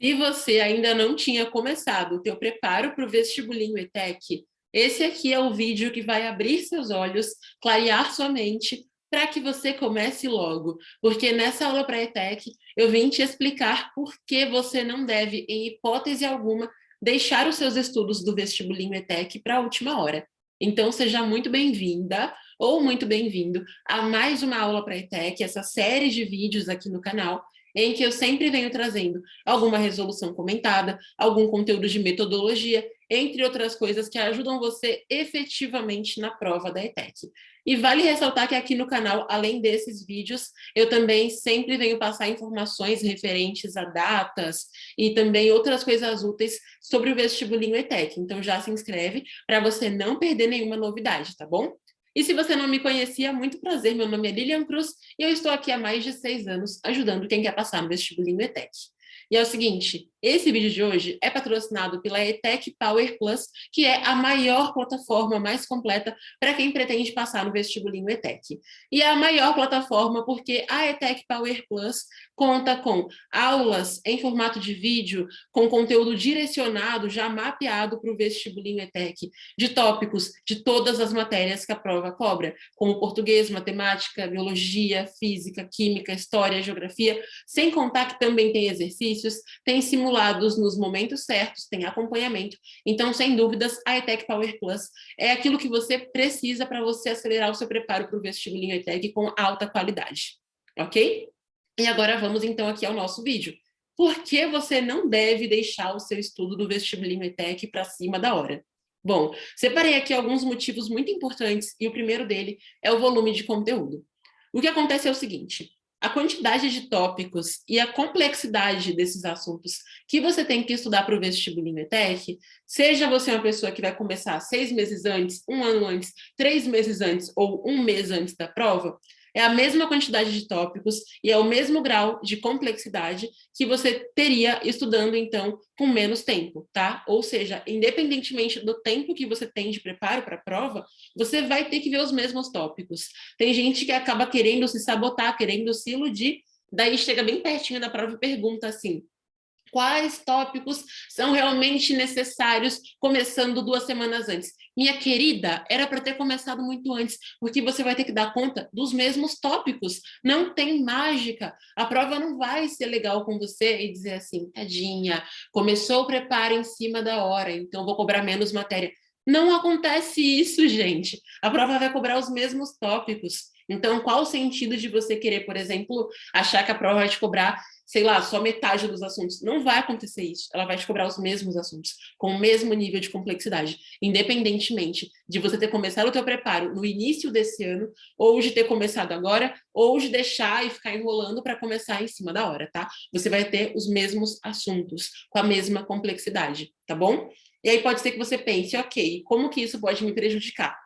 Se você ainda não tinha começado o teu preparo para o vestibulinho ETEC, esse aqui é o vídeo que vai abrir seus olhos, clarear sua mente, para que você comece logo. Porque nessa aula para ETEC, eu vim te explicar por que você não deve, em hipótese alguma, deixar os seus estudos do vestibulinho ETEC para a última hora. Então, seja muito bem-vinda ou muito bem-vindo a mais uma aula para ETEC, essa série de vídeos aqui no canal, em que eu sempre venho trazendo alguma resolução comentada, algum conteúdo de metodologia, entre outras coisas que ajudam você efetivamente na prova da ETEC. E vale ressaltar que aqui no canal, além desses vídeos, eu também sempre venho passar informações referentes a datas e também outras coisas úteis sobre o vestibulinho ETEC. Então já se inscreve para você não perder nenhuma novidade, tá bom? E se você não me conhecia, muito prazer, meu nome é Lilian Cruz e eu estou aqui há mais de 6 anos ajudando quem quer passar no vestibulinho ETEC. E é o seguinte, esse vídeo de hoje é patrocinado pela ETEC Power Plus, que é a maior plataforma mais completa para quem pretende passar no vestibulinho ETEC. E é a maior plataforma porque a ETEC Power Plus conta com aulas em formato de vídeo, com conteúdo direcionado, já mapeado para o vestibulinho ETEC, de tópicos de todas as matérias que a prova cobra, como português, matemática, biologia, física, química, história, geografia, sem contar que também tem exercícios, tem simulados nos momentos certos, tem acompanhamento. Então, sem dúvidas, a ETEC Power Plus é aquilo que você precisa para você acelerar o seu preparo para o vestibulinho ETEC com alta qualidade, ok? E agora vamos então aqui ao nosso vídeo. Por que você não deve deixar o seu estudo do vestibulinho ETEC para cima da hora? Bom, separei aqui alguns motivos muito importantes e o primeiro dele é o volume de conteúdo. O que acontece é o seguinte: a quantidade de tópicos e a complexidade desses assuntos que você tem que estudar para o vestibulinho ETEC, seja você uma pessoa que vai começar 6 meses antes, 1 ano antes, 3 meses antes ou 1 mês antes da prova, é a mesma quantidade de tópicos e é o mesmo grau de complexidade que você teria estudando, então, com menos tempo, tá? Ou seja, independentemente do tempo que você tem de preparo para a prova, você vai ter que ver os mesmos tópicos. Tem gente que acaba querendo se sabotar, querendo se iludir, daí chega bem pertinho da prova e pergunta assim: quais tópicos são realmente necessários começando 2 semanas antes? Minha querida, era para ter começado muito antes, porque você vai ter que dar conta dos mesmos tópicos. Não tem mágica. A prova não vai ser legal com você e dizer assim, tadinha, começou o preparo em cima da hora, então vou cobrar menos matéria. Não acontece isso, gente. A prova vai cobrar os mesmos tópicos. Então, qual o sentido de você querer, por exemplo, achar que a prova vai te cobrar, sei lá, só metade dos assuntos? Não vai acontecer isso. Ela vai te cobrar os mesmos assuntos, com o mesmo nível de complexidade, independentemente de você ter começado o teu preparo no início desse ano, ou de ter começado agora, ou de deixar e ficar enrolando para começar em cima da hora, tá? Você vai ter os mesmos assuntos, com a mesma complexidade, tá bom? E aí pode ser que você pense, ok, como que isso pode me prejudicar?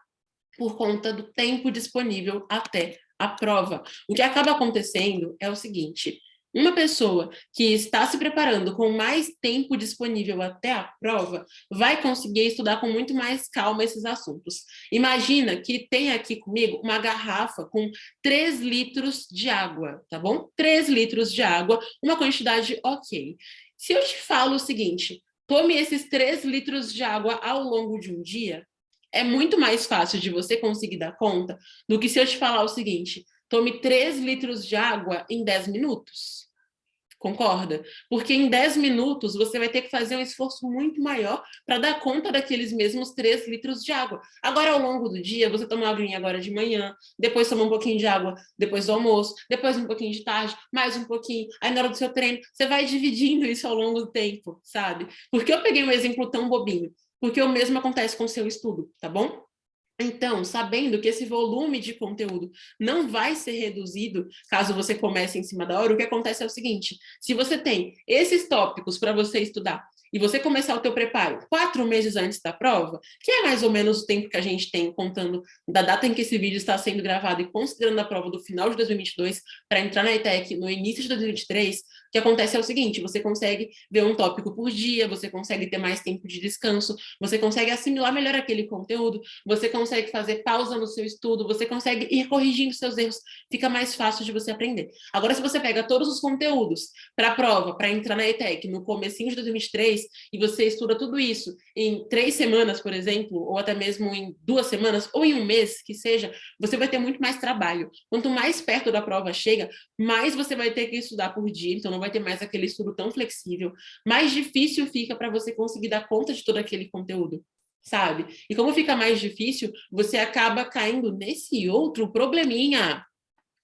Por conta do tempo disponível até a prova. O que acaba acontecendo é o seguinte: uma pessoa que está se preparando com mais tempo disponível até a prova vai conseguir estudar com muito mais calma esses assuntos. Imagina que tem aqui comigo uma garrafa com 3 litros de água, tá bom? 3 litros de água, uma quantidade ok. Se eu te falo o seguinte: tome esses 3 litros de água ao longo de um dia, é muito mais fácil de você conseguir dar conta do que se eu te falar o seguinte: tome 3 litros de água em 10 minutos. Concorda? Porque em 10 minutos você vai ter que fazer um esforço muito maior para dar conta daqueles mesmos 3 litros de água. Agora, ao longo do dia, você toma uma aguinha agora de manhã, depois toma um pouquinho de água depois do almoço, depois um pouquinho de tarde, mais um pouquinho, aí na hora do seu treino, você vai dividindo isso ao longo do tempo, sabe? Porque eu peguei um exemplo tão bobinho? Porque o mesmo acontece com o seu estudo, tá bom? Então, sabendo que esse volume de conteúdo não vai ser reduzido caso você comece em cima da hora, o que acontece é o seguinte: se você tem esses tópicos para você estudar e você começar o teu preparo 4 meses antes da prova, que é mais ou menos o tempo que a gente tem contando da data em que esse vídeo está sendo gravado e considerando a prova do final de 2022 para entrar na ETEC no início de 2023, o que acontece é o seguinte, você consegue ver um tópico por dia, você consegue ter mais tempo de descanso, você consegue assimilar melhor aquele conteúdo, você consegue fazer pausa no seu estudo, você consegue ir corrigindo seus erros, fica mais fácil de você aprender. Agora, se você pega todos os conteúdos para a prova, para entrar na ETEC no comecinho de 2023, e você estuda tudo isso em 3 semanas, por exemplo, ou até mesmo em 2 semanas, ou em um mês, que seja, você vai ter muito mais trabalho. Quanto mais perto da prova chega, mais você vai ter que estudar por dia, então não vai ter mais aquele estudo tão flexível, mais difícil fica para você conseguir dar conta de todo aquele conteúdo, sabe? E como fica mais difícil, você acaba caindo nesse outro probleminha,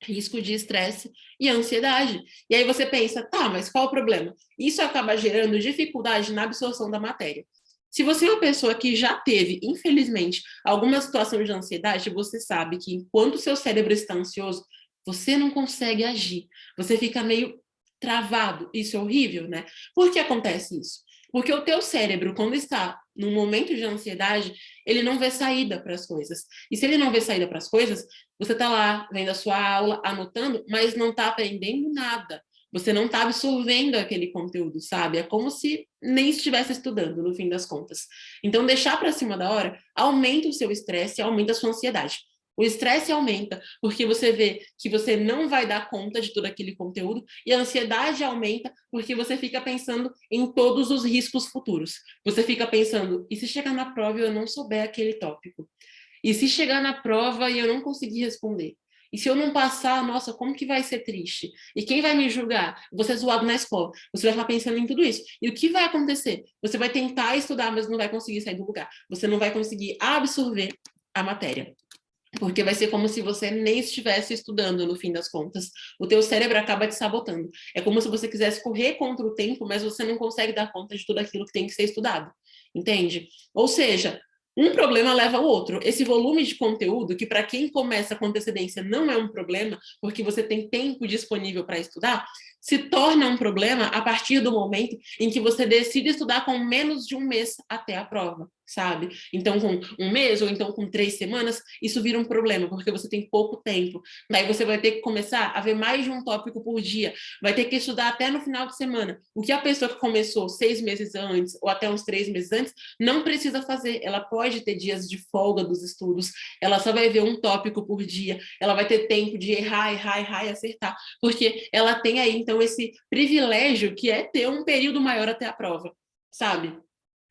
risco de estresse e ansiedade. E aí você pensa, tá, mas qual o problema? Isso acaba gerando dificuldade na absorção da matéria. Se você é uma pessoa que já teve, infelizmente, alguma situação de ansiedade, você sabe que enquanto o seu cérebro está ansioso, você não consegue agir. Você fica meio travado. Isso é horrível, né? Por que acontece isso? Porque o teu cérebro, quando está num momento de ansiedade, ele não vê saída para as coisas. E se ele não vê saída para as coisas, você está lá vendo a sua aula, anotando, mas não está aprendendo nada. Você não está absorvendo aquele conteúdo, sabe? É como se nem estivesse estudando, no fim das contas. Então, deixar para cima da hora aumenta o seu estresse, aumenta a sua ansiedade. O estresse aumenta porque você vê que você não vai dar conta de todo aquele conteúdo e a ansiedade aumenta porque você fica pensando em todos os riscos futuros. Você fica pensando, e se chegar na prova e eu não souber aquele tópico? E se chegar na prova e eu não conseguir responder? E se eu não passar, nossa, como que vai ser triste? E quem vai me julgar? Você é zoado na escola. Você vai ficar pensando em tudo isso. E o que vai acontecer? Você vai tentar estudar, mas não vai conseguir sair do lugar. Você não vai conseguir absorver a matéria. Porque vai ser como se você nem estivesse estudando, no fim das contas. O teu cérebro acaba te sabotando. É como se você quisesse correr contra o tempo, mas você não consegue dar conta de tudo aquilo que tem que ser estudado. Entende? Ou seja, um problema leva ao outro. Esse volume de conteúdo, que para quem começa com antecedência não é um problema, porque você tem tempo disponível para estudar, se torna um problema a partir do momento em que você decide estudar com menos de um mês até a prova, sabe? Então, com um mês ou então com 3 semanas, isso vira um problema, porque você tem pouco tempo. Daí você vai ter que começar a ver mais de um tópico por dia, vai ter que estudar até no final de semana. O que a pessoa que começou 6 meses antes, ou até uns 3 meses antes, não precisa fazer. Ela pode ter dias de folga dos estudos, ela só vai ver um tópico por dia, ela vai ter tempo de errar, errar, errar e acertar, porque ela tem aí, então, esse privilégio que é ter um período maior até a prova, sabe?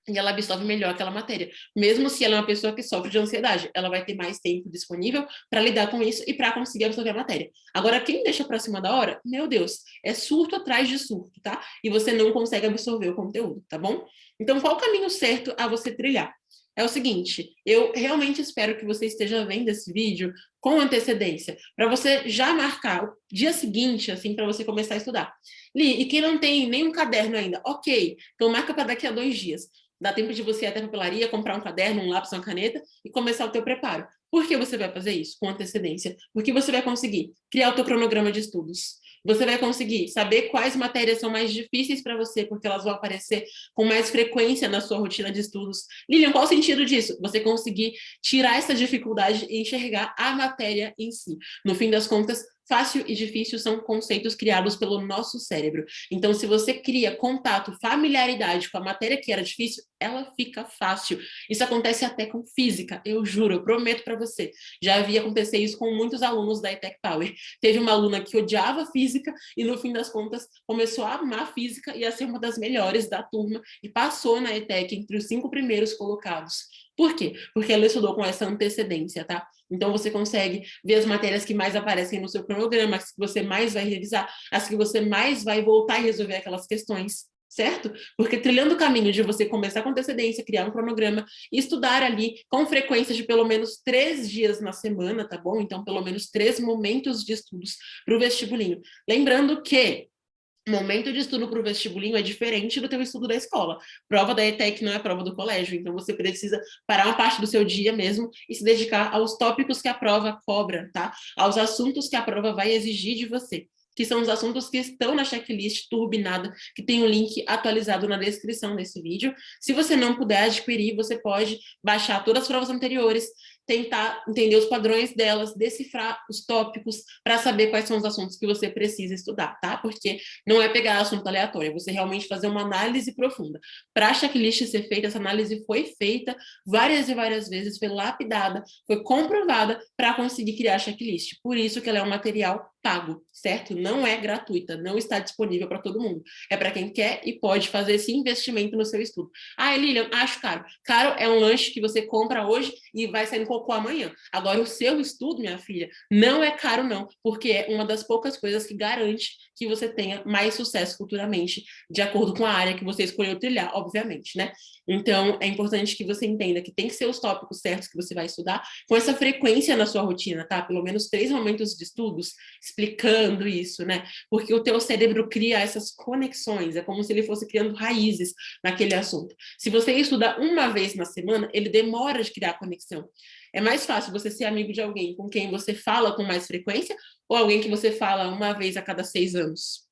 E ela absorve melhor aquela matéria. Mesmo se ela é uma pessoa que sofre de ansiedade, ela vai ter mais tempo disponível para lidar com isso e para conseguir absorver a matéria. Agora, quem deixa para cima da hora, meu Deus, é surto atrás de surto, tá? E você não consegue absorver o conteúdo, tá bom? Então, qual o caminho certo a você trilhar? É o seguinte, eu realmente espero que você esteja vendo esse vídeo com antecedência, para você já marcar o dia seguinte, assim, para você começar a estudar. Li, e quem não tem nenhum caderno ainda, ok, então marca para daqui a 2 dias. Dá tempo de você ir até a papelaria, comprar um caderno, um lápis, uma caneta e começar o teu preparo. Por que você vai fazer isso com antecedência? Porque você vai conseguir criar o teu cronograma de estudos. Você vai conseguir saber quais matérias são mais difíceis para você, porque elas vão aparecer com mais frequência na sua rotina de estudos. Lilian, qual o sentido disso? Você conseguir tirar essa dificuldade e enxergar a matéria em si. No fim das contas, fácil e difícil são conceitos criados pelo nosso cérebro. Então, se você cria contato, familiaridade com a matéria que era difícil, ela fica fácil. Isso acontece até com física, eu juro, eu prometo para você. Já vi acontecer isso com muitos alunos da ETEC Power. Teve uma aluna que odiava física e, no fim das contas, começou a amar física e a ser uma das melhores da turma e passou na ETEC entre os 5 primeiros colocados. Por quê? Porque ela estudou com essa antecedência, tá? Então, você consegue ver as matérias que mais aparecem no seu cronograma, as que você mais vai revisar, as que você mais vai voltar e resolver aquelas questões, certo? Porque trilhando o caminho de você começar com antecedência, criar um cronograma e estudar ali com frequência de pelo menos 3 dias na semana, tá bom? Então, pelo menos 3 momentos de estudos para o vestibulinho. Lembrando que momento de estudo para o vestibulinho é diferente do teu estudo da escola. Prova da ETEC não é prova do colégio, então você precisa parar uma parte do seu dia mesmo e se dedicar aos tópicos que a prova cobra, tá? Aos assuntos que a prova vai exigir de você. que são os assuntos que estão na checklist turbinada, que tem o link atualizado na descrição desse vídeo. Se você não puder adquirir, você pode baixar todas as provas anteriores, tentar entender os padrões delas, decifrar os tópicos para saber quais são os assuntos que você precisa estudar, tá? Porque não é pegar assunto aleatório, é você realmente fazer uma análise profunda. Para a checklist ser feita, essa análise foi feita várias e várias vezes, foi lapidada, foi comprovada para conseguir criar a checklist. Por isso que ela é um material pago, certo? Não é gratuita, não está disponível para todo mundo. É para quem quer e pode fazer esse investimento no seu estudo. Ah, Lilian, acho caro. Caro é um lanche que você compra hoje e vai sair no cocô amanhã. Agora, o seu estudo, minha filha, não é caro não, porque é uma das poucas coisas que garante que você tenha mais sucesso futuramente, de acordo com a área que você escolheu trilhar, obviamente, né? Então, é importante que você entenda que tem que ser os tópicos certos que você vai estudar, com essa frequência na sua rotina, tá? Pelo menos 3 momentos de estudos, explicando isso, né? Porque o teu cérebro cria essas conexões, é como se ele fosse criando raízes naquele assunto. Se você estuda uma vez na semana, ele demora de criar conexão. É mais fácil você ser amigo de alguém com quem você fala com mais frequência ou alguém que você fala uma vez a cada 6 anos?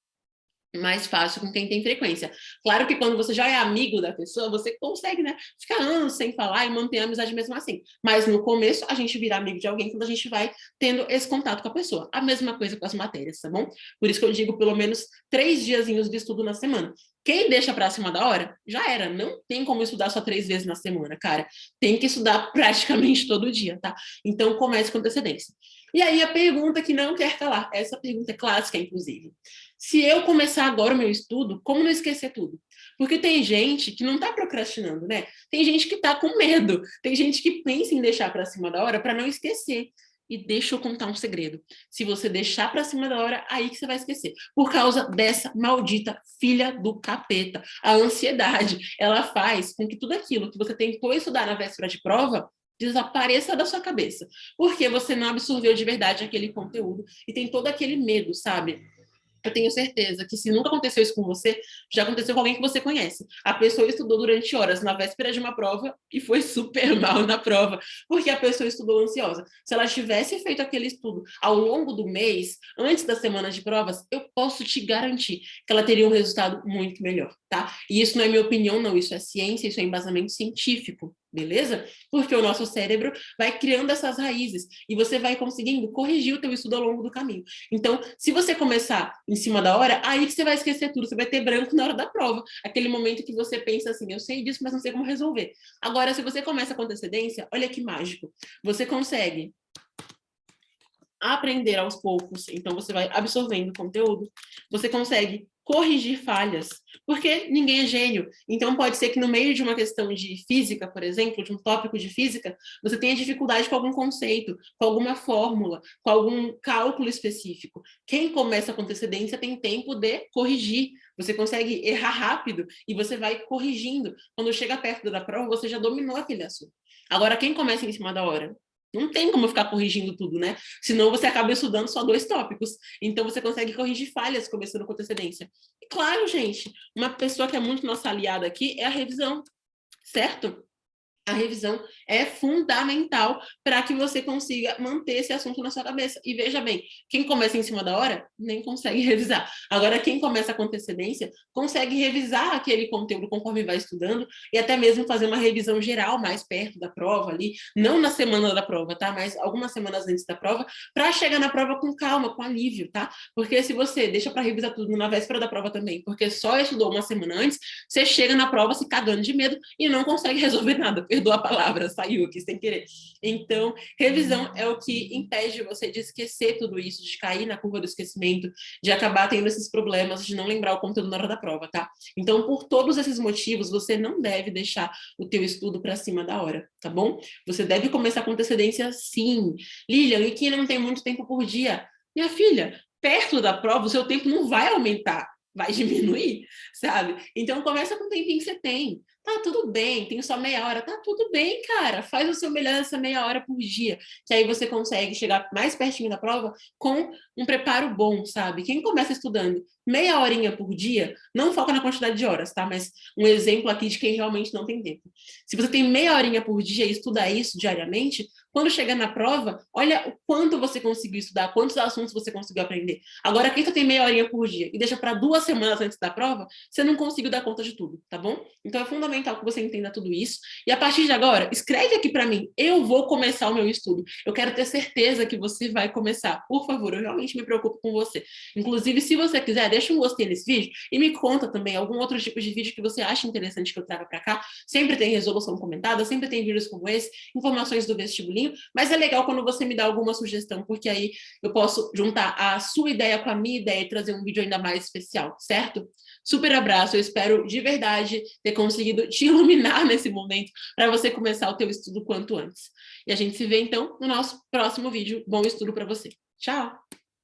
Mais fácil com quem tem frequência. Claro que quando você já é amigo da pessoa, você consegue, né, ficar anos sem falar e manter a amizade mesmo assim. Mas no começo, a gente vira amigo de alguém quando a gente vai tendo esse contato com a pessoa. A mesma coisa com as matérias, tá bom? Por isso que eu digo pelo menos 3 diazinhos de estudo na semana. Quem deixa para cima da hora, já era. Não tem como estudar só 3 vezes na semana, cara. Tem que estudar praticamente todo dia, tá? Então, comece com antecedência. E aí, a pergunta que não quer calar. Essa pergunta é clássica, inclusive. Se eu começar agora o meu estudo, como não esquecer tudo? Porque tem gente que não está procrastinando, né? Tem gente que está com medo, tem gente que pensa em deixar para cima da hora para não esquecer. E deixa eu contar um segredo. Se você deixar para cima da hora, aí que você vai esquecer. Por causa dessa maldita filha do capeta. A ansiedade, ela faz com que tudo aquilo que você tentou estudar na véspera de prova desapareça da sua cabeça. Porque você não absorveu de verdade aquele conteúdo e tem todo aquele medo, sabe? Eu tenho certeza que se nunca aconteceu isso com você, já aconteceu com alguém que você conhece. A pessoa estudou durante horas na véspera de uma prova e foi super mal na prova, porque a pessoa estudou ansiosa. Se ela tivesse feito aquele estudo ao longo do mês, antes da semana de provas, eu posso te garantir que ela teria um resultado muito melhor, tá? E isso não é minha opinião, não. Isso é ciência, isso é embasamento científico, beleza? Porque o nosso cérebro vai criando essas raízes e você vai conseguindo corrigir o teu estudo ao longo do caminho. Então, se você começar em cima da hora, aí que você vai esquecer tudo, você vai ter branco na hora da prova. Aquele momento que você pensa assim, eu sei disso, mas não sei como resolver. Agora, se você começa com antecedência, olha que mágico. Você consegue aprender aos poucos, então você vai absorvendo conteúdo, você consegue corrigir falhas, porque ninguém é gênio. Então pode ser que no meio de uma questão de física, por exemplo, de um tópico de física, você tenha dificuldade com algum conceito, com alguma fórmula, com algum cálculo específico. Quem começa com antecedência tem tempo de corrigir, você consegue errar rápido e você vai corrigindo. Quando chega perto da prova, você já dominou aquele assunto. Agora, quem começa em cima da hora? Não tem como ficar corrigindo tudo, né? Senão você acaba estudando só 2 tópicos. Então você consegue corrigir falhas começando com antecedência. E claro, gente, uma pessoa que é muito nossa aliada aqui é a revisão, certo? A revisão é fundamental para que você consiga manter esse assunto na sua cabeça. E veja bem, quem começa em cima da hora nem consegue revisar. Agora, quem começa com antecedência consegue revisar aquele conteúdo conforme vai estudando e até mesmo fazer uma revisão geral mais perto da prova ali, não na semana da prova, tá? Mas algumas semanas antes da prova, para chegar na prova com calma, com alívio, tá? Porque se você deixa para revisar tudo na véspera da prova também, porque só estudou uma semana antes, você chega na prova se cagando de medo e não consegue resolver nada. Perdoa a palavra, saiu aqui sem querer. Então, revisão é o que impede você de esquecer tudo isso, de cair na curva do esquecimento, de acabar tendo esses problemas, de não lembrar o conteúdo na hora da prova, tá? Então, por todos esses motivos, você não deve deixar o teu estudo para cima da hora, tá bom? Você deve começar com antecedência, sim. Lilian, e quem não tem muito tempo por dia? Minha filha, perto da prova, o seu tempo não vai aumentar, vai diminuir, sabe? Então, começa com o tempinho que você tem. Tá tudo bem, tem só meia hora. Tá tudo bem, cara. Faz o seu melhor nessa meia hora por dia. Que aí você consegue chegar mais pertinho da prova com um preparo bom, sabe? Quem começa estudando meia horinha por dia, não foca na quantidade de horas, tá? Mas um exemplo aqui de quem realmente não tem tempo. Se você tem meia horinha por dia e estuda isso diariamente, quando chegar na prova, olha o quanto você conseguiu estudar, quantos assuntos você conseguiu aprender. Agora, quem só tem meia horinha por dia e deixa para 2 semanas antes da prova, você não conseguiu dar conta de tudo, tá bom? Então é fundamental que você entenda tudo isso. E a partir de agora, escreve aqui para mim. Eu vou começar o meu estudo. Eu quero ter certeza que você vai começar. Por favor, eu realmente me preocupo com você. Inclusive, se você quiser, deixa um gostei nesse vídeo e me conta também algum outro tipo de vídeo que você acha interessante que eu traga para cá. Sempre tem resolução comentada, sempre tem vídeos como esse, informações do vestibulinho, mas é legal quando você me dá alguma sugestão, porque aí eu posso juntar a sua ideia com a minha ideia e trazer um vídeo ainda mais especial, certo? Super abraço, eu espero de verdade ter conseguido te iluminar nesse momento para você começar o teu estudo quanto antes. E a gente se vê então no nosso próximo vídeo. Bom estudo para você. Tchau!